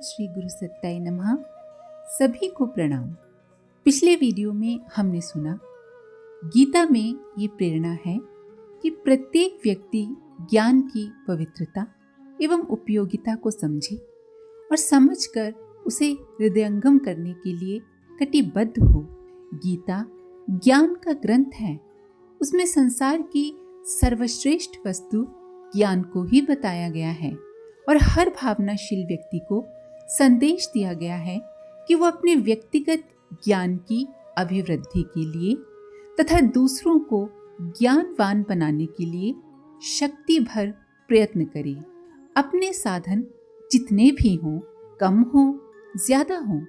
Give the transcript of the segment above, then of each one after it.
श्री गुरु सत्ताय नमः। सभी को प्रणाम। पिछले वीडियो में हमने सुना गीता में ये प्रेरणा है कि प्रत्येक व्यक्ति ज्ञान की पवित्रता एवं उपयोगिता को समझे और समझकर उसे हृदयंगम करने के लिए कटिबद्ध हो। गीता ज्ञान का ग्रंथ है। उसमें संसार की सर्वश्रेष्ठ वस्तु ज्ञान को ही बताया गया है और हर भावनाशील व्यक्ति को संदेश दिया गया है कि वो अपने व्यक्तिगत ज्ञान की अभिवृद्धि के लिए तथा दूसरों को ज्ञानवान बनाने के लिए शक्ति भर प्रयत्न करे। अपने साधन जितने भी हों, कम हों, ज्यादा हों,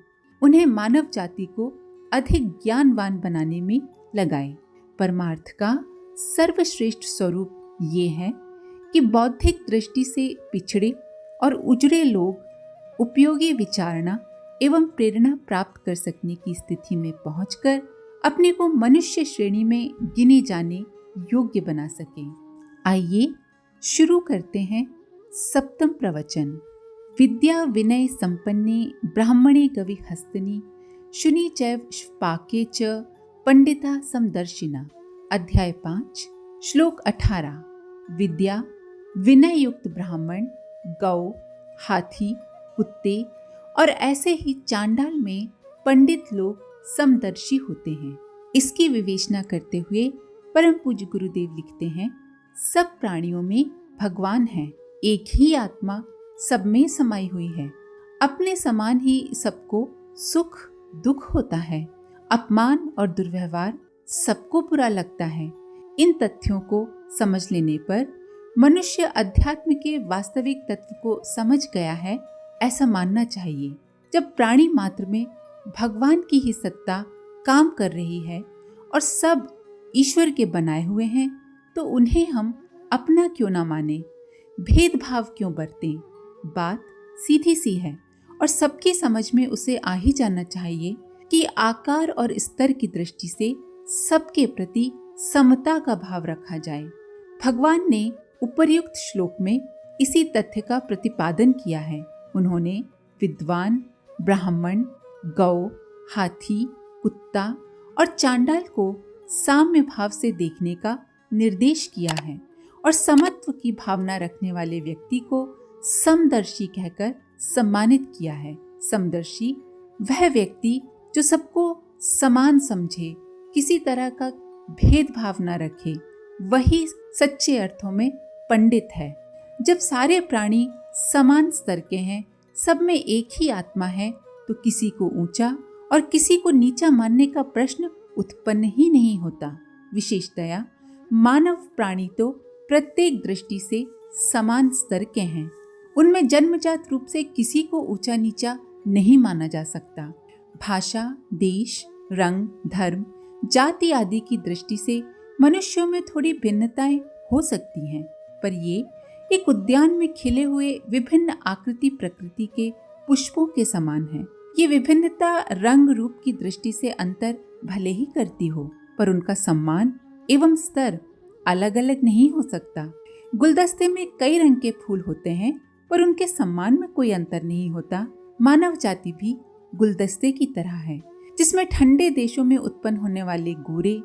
उन्हें मानव जाति को अधिक ज्ञानवान बनाने में लगाए। परमार्थ का सर्वश्रेष्ठ स्वरूप ये है कि बौद्धिक दृष्टि से पिछड़े और उजड़े लोग उपयोगी विचारणा एवं प्रेरणा प्राप्त कर सकने की स्थिति में पहुंचकर अपने को मनुष्य श्रेणी में गिने जाने योग्य बना सकें। आइए शुरू करते हैं सप्तम प्रवचन। विद्या विनय संपन्ने ब्राह्मणे गवि हस्तनी शुनि चैव पाके च पंडिता समदर्शिना। अध्याय 5 श्लोक 18। विद्या विनय युक्त ब्राह्मण, गौ, हाथी, कुत्ते और ऐसे ही चांडाल में पंडित लोग समदर्शी होते हैं। इसकी विवेचना करते हुए परम पूज्य गुरुदेव लिखते हैं, सब प्राणियों में भगवान है। एक ही आत्मा सब में समाई हुई है। अपने समान ही सबको सुख दुख होता है। अपमान और दुर्व्यवहार सबको बुरा लगता है। इन तथ्यों को समझ लेने पर मनुष्य अध्यात्म के वास्तविक तत्व को समझ गया है, ऐसा मानना चाहिए। जब प्राणी मात्र में भगवान की ही सत्ता काम कर रही है और सब ईश्वर के बनाए हुए हैं, तो उन्हें हम अपना क्यों ना माने, भेदभाव क्यों बरतें। बात सीधी सी है और सबकी समझ में उसे आ ही जाना चाहिए कि आकार और स्तर की दृष्टि से सबके प्रति समता का भाव रखा जाए। भगवान ने उपर्युक्त श्लोक में इसी तथ्य का प्रतिपादन किया है। उन्होंने विद्वान, ब्राह्मण, गौ, हाथी, कुत्ता और चांडाल को साम्य भाव से देखने का निर्देश किया है और समत्व की भावना रखने वाले व्यक्ति को समदर्शी कहकर सम्मानित किया है। समदर्शी वह व्यक्ति जो सबको समान समझे, किसी तरह का भेदभाव न रखे, वही सच्चे अर्थों में पंडित है। जब सारे प्राणी समान स्तर के हैं, सब में एक ही आत्मा है, तो किसी को ऊंचा और किसी को नीचा मानने का प्रश्न उत्पन्न ही नहीं होता। विशेषतया मानव प्राणी तो प्रत्येक दृष्टि से समान स्तर के हैं। उनमें जन्मजात रूप से किसी को ऊंचा नीचा नहीं माना जा सकता। भाषा, देश, रंग, धर्म, जाति आदि की दृष्टि से मनुष्यों में थोड़ी भिन्नताएं हो सकती हैं, पर ये एक उद्यान में खिले हुए विभिन्न आकृति प्रकृति के पुष्पों के समान है। ये विभिन्नता रंग रूप की दृष्टि से अंतर भले ही करती हो, पर उनका सम्मान एवं स्तर अलग अलग नहीं हो सकता। गुलदस्ते में कई रंग के फूल होते हैं, पर उनके सम्मान में कोई अंतर नहीं होता। मानव जाति भी गुलदस्ते की तरह है, जिसमें ठंडे देशों में उत्पन्न होने वाले गोरे,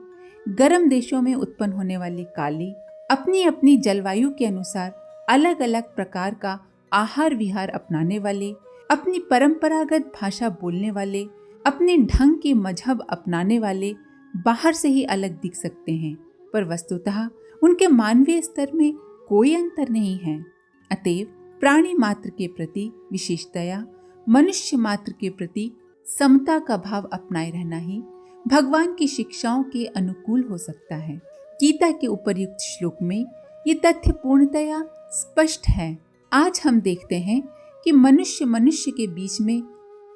गर्म देशों में उत्पन्न होने वाले काले, अपनी अपनी जलवायु के अनुसार अलग अलग प्रकार का आहार विहार अपनाने वाले, अपनी परंपरागत भाषा बोलने वाले, अपने ढंग के मजहब अपनाने वाले बाहर से ही अलग दिख सकते हैं, पर वस्तुतः उनके मानवीय स्तर में कोई अंतर नहीं है। अतएव प्राणी मात्र के प्रति, विशेषतया मनुष्य मात्र के प्रति समता का भाव अपनाए रहना ही भगवान की शिक्षाओं के अनुकूल हो सकता है। गीता के उपर्युक्त श्लोक में ये तथ्य पूर्णतया स्पष्ट है। आज हम देखते हैं कि मनुष्य के बीच में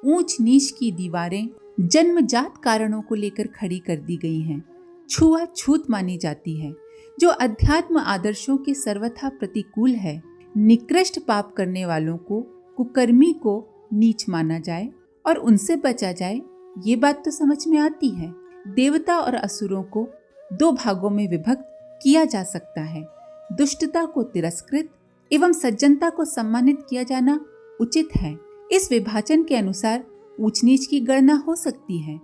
ऊंच नीच की दीवारें जन्मजात कारणों को लेकर खड़ी कर दी गई हैं। छुआछूत मानी जाती है, जो अध्यात्म आदर्शों के सर्वथा प्रतिकूल है। निकृष्ट पाप करने वालों को, कुकर्मी को नीच माना जाए और उनसे बचा जाए, ये बात तो समझ में आती है। देवता और असुरों को दो भागों में विभक्त किया जा सकता है। दुष्टता को तिरस्कृत एवं सज्जनता को सम्मानित किया जाना उचित है। इस विभाजन के अनुसार ऊंच नीच की गणना हो सकती है,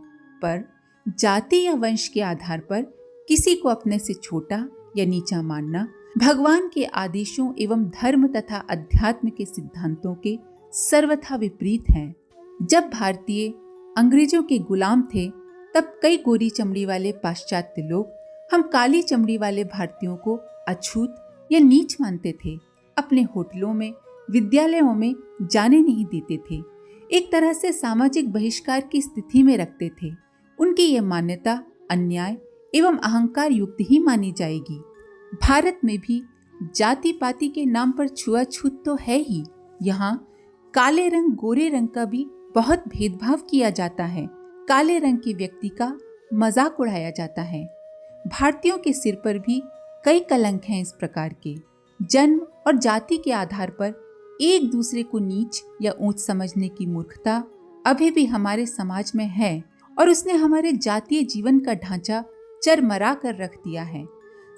पर जाति या वंश के आधार पर किसी को अपने से छोटा या नीचा मानना भगवान के आदेशों एवं धर्म तथा अध्यात्म के सिद्धांतों के सर्वथा विपरीत है। जब भारतीय अंग्रेजों के गुलाम थे, तब कई गोरी चमड़ी वाले पाश्चात्य लोग हम काली चमड़ी वाले भारतीयों को अछूत या नीच मानते थे। अपने होटलों में, विद्यालयों में जाने नहीं देते थे। एक तरह से सामाजिक बहिष्कार की स्थिति में रखते थे। उनकी यह मान्यता अन्याय एवं अहंकार युक्त ही मानी जाएगी। भारत में भी जाति पाति के नाम पर छुआछूत तो है ही। यहाँ काले रंग गोरे रंग का भी बहुत भेदभाव किया जाता है। काले रंग के व्यक्ति का मजाक उड़ाया जाता है। भारतीयों के सिर पर भी कई कलंक हैं इस प्रकार के। जन्म और जाति के आधार पर एक दूसरे को नीच या ऊंच समझने की मूर्खता अभी भी हमारे समाज में है और उसने हमारे जातीय जीवन का ढांचा चरमरा कर रख दिया है।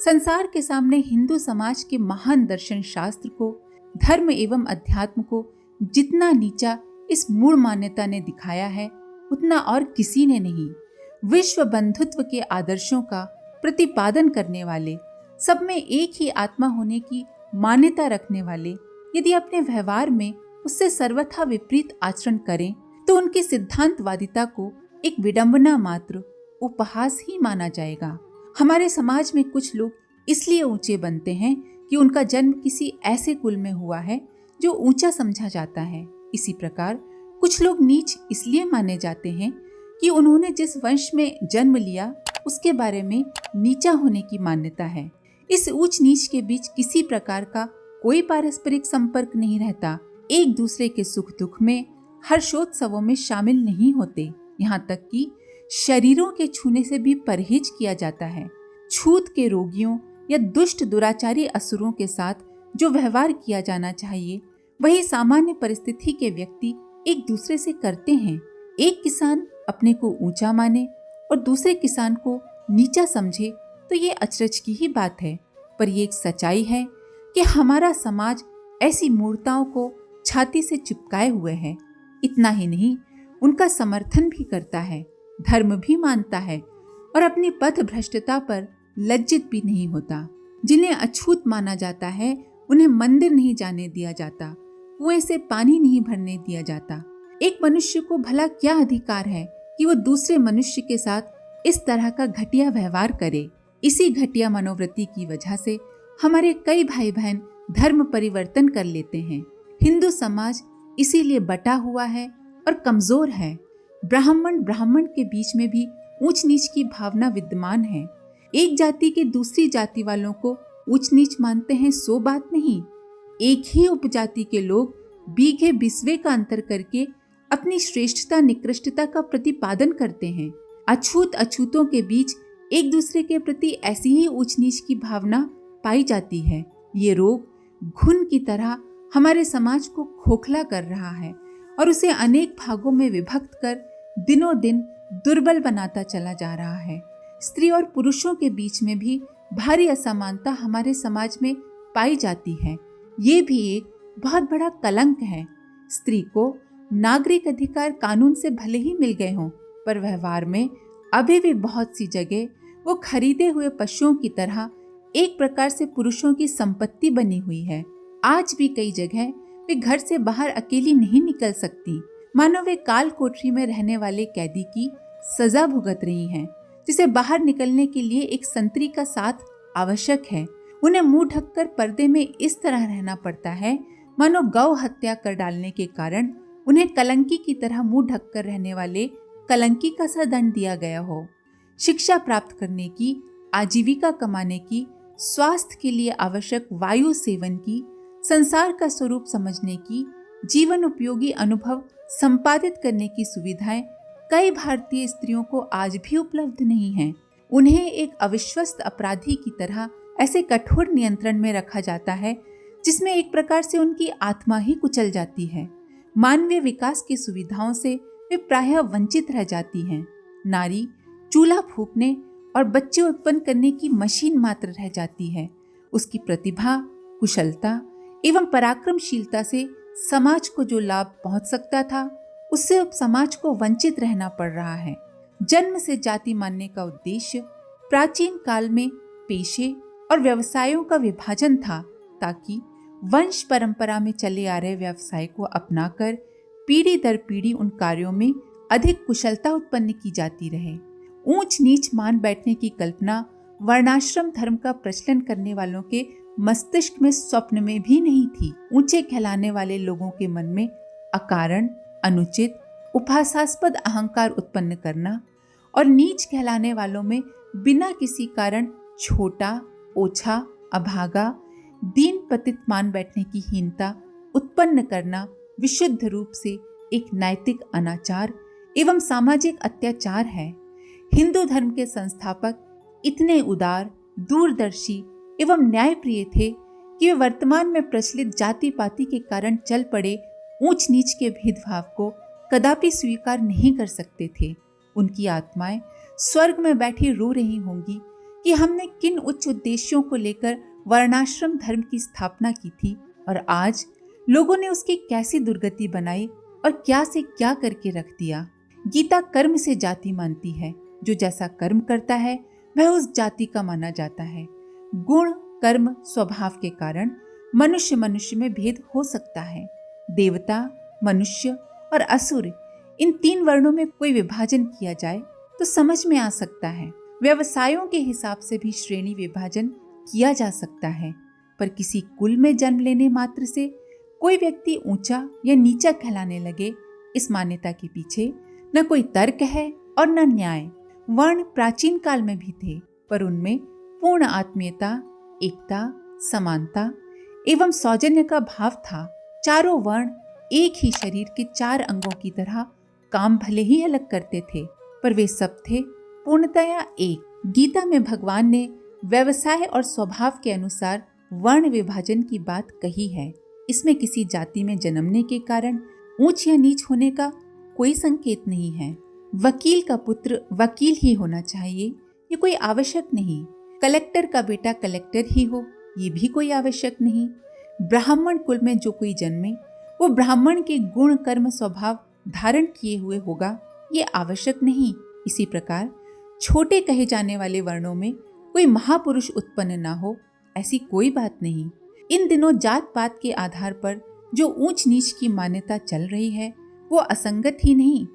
संसार के सामने हिंदू समाज के महान दर्शन शास्त्र को, धर्म एवं अध्यात्म को जितना नीचा इस मूढ़ मान्यता ने दिखाया है, उतना और किसी ने नहीं। विश्व बंधुत्व के आदर्शों का प्रतिपादन करने वाले, सब में एक ही आत्मा होने की मान्यता रखने वाले यदि अपने व्यवहार में उससे सर्वथा विपरीत आचरण करें, तो उनकी सिद्धांतवादिता को एक विडंबना मात्र, उपहास ही माना जाएगा। हमारे समाज में कुछ लोग इसलिए ऊंचे बनते हैं कि उनका जन्म किसी ऐसे कुल में हुआ है जो ऊंचा समझा जाता है। इसी प्रकार कुछ लोग नीच इसलिए माने जाते हैं कि उन्होंने जिस वंश में जन्म लिया उसके बारे में नीचा होने की मान्यता है। इस ऊंच नीच के बीच किसी प्रकार का कोई पारस्परिक संपर्क नहीं रहता। एक दूसरे के सुख दुख में, हर्षोत्सवों में शामिल नहीं होते। यहाँ तक कि शरीरों के छूने से भी परहेज किया जाता है। छूत के रोगियों या दुष्ट दुराचारी असुरों के साथ जो व्यवहार किया जाना चाहिए, वही सामान्य परिस्थिति के व्यक्ति एक दूसरे से करते हैं। एक किसान अपने को ऊंचा माने और दूसरे किसान को नीचा समझे तो ये अचरज की ही बात है। पर ये एक सच्चाई है कि हमारा समाज ऐसी मूर्ताओं को छाती से चिपकाए हुए है। इतना ही नहीं, उनका समर्थन भी करता है, धर्म भी मानता है और अपनी पथ भ्रष्टता पर लज्जित भी नहीं होता। जिन्हें अछूत माना जाता है, उन्हें मंदिर नहीं जाने दिया जाता, कुएं से पानी नहीं भरने दिया जाता। एक मनुष्य को भला क्या अधिकार है कि वो दूसरे मनुष्य के साथ इस तरह का घटिया व्यवहार करे। इसी घटिया मनोवृत्ति की वजह से हमारे कई भाई बहन धर्म परिवर्तन कर लेते हैं। हिंदू समाज इसीलिए बटा हुआ है और कमजोर है। ब्राह्मण के बीच में भी ऊंच नीच की भावना विद्यमान है। एक जाति के दूसरी जाति वालों को ऊंच नीच मानते हैं, सो बात नहीं। एक ही उपजाति के लोग बीघे बिस्वे का अंतर करके अपनी श्रेष्ठता निकृष्टता का प्रतिपादन करते हैं। अछूत अछूतों के बीच एक दूसरे के प्रति ऐसी ही ऊंच नीच की भावना पाई जाती है। ये रोग घुन की तरह हमारे समाज को खोखला कर रहा है और उसे अनेक भागों में विभक्त कर दिनों दिन दुर्बल बनाता चला जा रहा है। स्त्री और पुरुषों के बीच में भी भारी असमानता हमारे समाज में पाई जाती है। ये भी एक बहुत बड़ा कलंक है। स्त्री को नागरिक अधिकार कानून से भले ही मिल गए हों, पर व्यवहार में अभी भी बहुत सी जगह वो खरीदे हुए पशुओं की तरह एक प्रकार से पुरुषों की संपत्ति बनी हुई है। आज भी कई जगह वे घर से बाहर अकेली नहीं निकल सकती, मानो वे काल कोठरी में रहने वाले कैदी की सजा भुगत रही हैं, जिसे बाहर निकलने के लिए एक संतरी का साथ आवश्यक है। उन्हें मुंह ढककर पर्दे में इस तरह रहना पड़ता है मानो गौ हत्या कर डालने के कारण उन्हें कलंकी की तरह मुंह ढककर रहने वाले कलंकी का सा दंड दिया गया हो। शिक्षा प्राप्त करने की, आजीविका कमाने की, स्वास्थ्य के लिए आवश्यक वायु सेवन की, संसार का स्वरूप समझने की, जीवन उपयोगी अनुभव संपादित करने की सुविधाएं कई भारतीय स्त्रियों को आज भी उपलब्ध नहीं हैं। उन्हें एक अविश्वस्त अपराधी की तरह ऐसे कठोर नियंत्रण में रखा जाता है जिसमें एक प्रकार से उनकी आत्मा ही कुचल जाती है। मानवीय विकास की सुविधाओं से वे प्रायः वंचित रह जाती हैं। नारी चूल्हा फूंकने और बच्चे उत्पन्न करने की मशीन मात्र रह जाती है। उसकी प्रतिभा, कुशलता एवं पराक्रमशीलता से समाज को जो लाभ पहुंच सकता था, उससे अब समाज को वंचित रहना पड़ रहा है। जन्म से जाति मानने का उद्देश्य प्राचीन काल में पेशे और व्यवसायों का विभाजन था, ताकि वंश परंपरा में चले आ रहे व्यवसाय को अपनाकर पीढ़ी दर पीढ़ी उन कार्यों में अधिक कुशलता उत्पन्न की जाती रहे। ऊंच नीच मान बैठने की कल्पना वर्णाश्रम धर्म का प्रचलन करने वालों के मस्तिष्क में स्वप्न में भी नहीं थी। ऊंचे कहलाने वाले लोगों के मन में अकारण, अनुचित, उपहासास्पद अहंकार उत्पन्न करना और नीच कहलाने वालों में बिना किसी कारण छोटा, ओछा, अभागा, दीन पतित मान बैठने की हीनता उत्पन्न करना विशुद्ध रूप से एक नैतिक अनाचार एवं सामाजिक अत्याचार है। हिंदू धर्म के संस्थापक इतने उदार, दूरदर्शी एवं न्यायप्रिय थे कि वे वर्तमान में प्रचलित जाति पाति के कारण चल पड़े ऊंच नीच के भेदभाव को कदापि स्वीकार नहीं कर सकते थे। उनकी आत्माएं स्वर्ग में बैठी रो रही होंगी कि हमने किन उच्च उद्देश्यों को लेकर वर्णाश्रम धर्म की स्थापना की थी और आज लोगों ने उसकी कैसी दुर्गति बनाई और क्या से क्या करके रख दिया। गीता कर्म से जाति मानती है। जो जैसा कर्म करता है वह उस जाति का माना जाता है। गुण, कर्म, स्वभाव के कारण मनुष्य मनुष्य में भेद हो सकता है। देवता, मनुष्य और असुर, इन 3 वर्णों में कोई विभाजन किया जाए तो समझ में आ सकता है। व्यवसायों के हिसाब से भी श्रेणी विभाजन किया जा सकता है, पर किसी कुल में जन्म लेने मात्र से कोई व्यक्ति ऊंचा या नीचा कहलाने लगे, इस मान्यता के पीछे न कोई तर्क है और न न्याय। वर्ण प्राचीन काल में भी थे, पर उनमें पूर्ण आत्मीयता, एकता, समानता एवं सौजन्य का भाव था। चारों वर्ण एक ही शरीर के 4 अंगों की तरह काम भले ही अलग करते थे, पर वे सब थे पूर्णतया एक। गीता में भगवान ने व्यवसाय और स्वभाव के अनुसार वर्ण विभाजन की बात कही है। इसमें किसी जाति में जन्मने के कारण ऊंच या नीच होने का कोई संकेत नहीं है। वकील का पुत्र वकील ही होना चाहिए, ये कोई आवश्यक नहीं। कलेक्टर का बेटा कलेक्टर ही हो, ये भी कोई आवश्यक नहीं। ब्राह्मण कुल में जो कोई जन्मे वो ब्राह्मण के गुण, कर्म, स्वभाव धारण किए हुए होगा, ये आवश्यक नहीं। इसी प्रकार छोटे कहे जाने वाले वर्णों में कोई महापुरुष उत्पन्न ना हो, ऐसी कोई बात नहीं। इन दिनों जात पात के आधार पर जो ऊंच नीच की मान्यता चल रही है वो असंगत ही नहीं,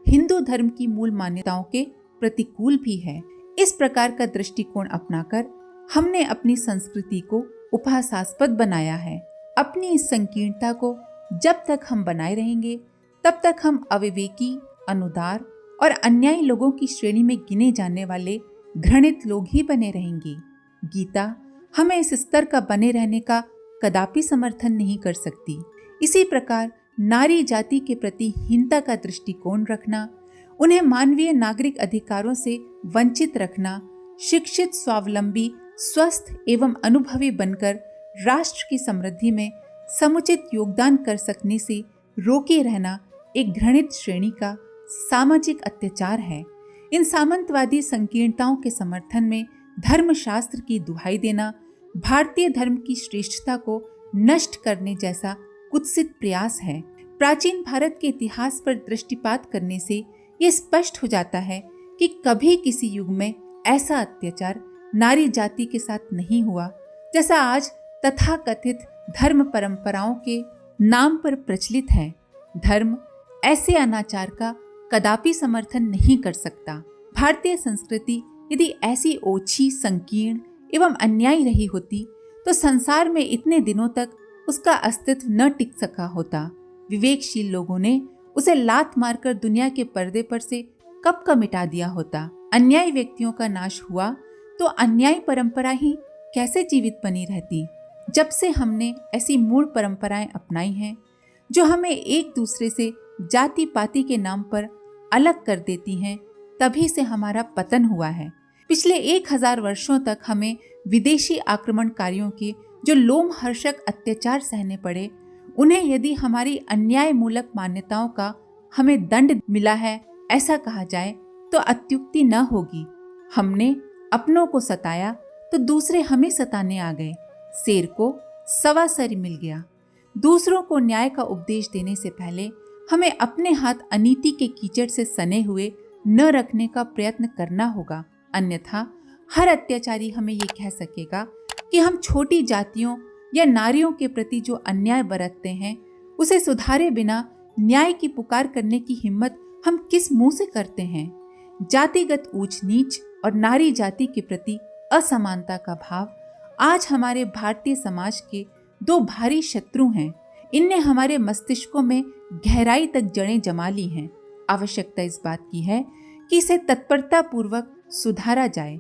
हिंदू धर्म की मूल मान्यताओं के प्रतिकूल भी है। इस प्रकार का दृष्टिकोण अपनाकर हमने अपनी संस्कृति को उपहासास्पद बनाया है। अपनी इस संकीर्णता को जब तक हम बनाए रहेंगे तब तक हम अविवेकी, अनुदार और अन्यायी लोगों की श्रेणी में गिने जाने वाले घृणित लोग ही बने रहेंगे। गीता हमें इस स्तर का बने रहने का कदापि समर्थन नहीं कर सकती। इसी प्रकार नारी जाति के प्रति हीनता का दृष्टिकोण रखना, उन्हें मानवीय नागरिक अधिकारों से वंचित रखना, शिक्षित, स्वावलंबी, स्वस्थ एवं अनुभवी बनकर राष्ट्र की समृद्धि में समुचित योगदान कर सकने से रोके रहना एक घृणित श्रेणी का सामाजिक अत्याचार है। इन सामंतवादी संकीर्णताओं के समर्थन में धर्मशास्त्र की दुहाई देना भारतीय धर्म की श्रेष्ठता को नष्ट करने जैसा कुत्सित प्रयास है। प्राचीन भारत के इतिहास पर दृष्टिपात करने से ये स्पष्ट हो जाता है कि कभी किसी युग में ऐसा अत्याचार नारी जाति के साथ नहीं हुआ जैसा आज तथाकथित धर्म परंपराओं के नाम पर प्रचलित है। धर्म ऐसे अनाचार का कदापि समर्थन नहीं कर सकता। भारतीय संस्कृति यदि ऐसी ओछी, संकीर्ण एवं अन्यायी रही होती तो संसार में इतने दिनों तक उसका अस्तित्व न टिक सका होता। विवेकशील लोगों ने उसे लात मारकर दुनिया के पर्दे पर से कब का मिटा दिया होता। अन्यायी व्यक्तियों का नाश हुआ तो अन्यायी परंपरा ही कैसे जीवित बनी रहती। जब से हमने ऐसी मूल परंपराएं अपनाई हैं जो हमें एक दूसरे से जाति पाति के नाम पर अलग कर देती हैं, तभी से हमारा पतन हुआ है। पिछले 1000 वर्षों तक हमें विदेशी आक्रमणकारियों के जो लोमहर्षक अत्याचार सहने पड़े, उन्हें यदि हमारी अन्याय मूलक मान्यताओं का हमें दंड मिला है ऐसा कहा जाए तो अत्युक्ति न होगी। हमने अपनों को सताया तो दूसरे हमें सताने आ गए। शेर को सवा सर मिल गया। दूसरों को न्याय का उपदेश देने से पहले हमें अपने हाथ अनीति के कीचड़ से सने हुए न रखने का प्रयत्न करना होगा। अन्यथा हर अत्याचारी हमें ये कह सकेगा कि हम छोटी जातियों या नारियों के प्रति जो अन्याय बरतते हैं उसे सुधारे बिना न्याय की पुकार करने की हिम्मत हम किस मुंह से करते हैं। जातिगत ऊंच नीच और नारी जाति के प्रति असमानता का भाव आज हमारे भारतीय समाज के दो भारी शत्रु हैं। इनने हमारे मस्तिष्कों में गहराई तक जड़ें जमा ली हैं। आवश्यकता इस बात की है कि इसे तत्परता पूर्वक सुधारा जाए।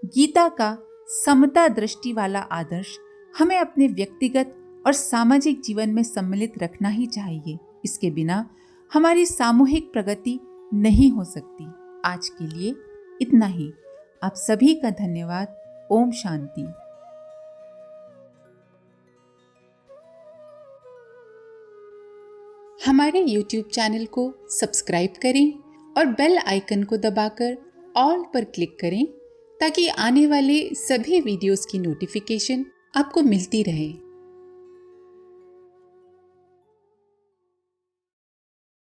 गीता का समता दृष्टि वाला आदर्श हमें अपने व्यक्तिगत और सामाजिक जीवन में सम्मिलित रखना ही चाहिए। इसके बिना हमारी सामूहिक प्रगति नहीं हो सकती। आज के लिए इतना ही। आप सभी का धन्यवाद। ओम शांति। हमारे YouTube चैनल को सब्सक्राइब करें और बेल आइकन को दबाकर ऑल पर क्लिक करें ताकि आने वाले सभी वीडियोस की नोटिफिकेशन आपको मिलती रहे।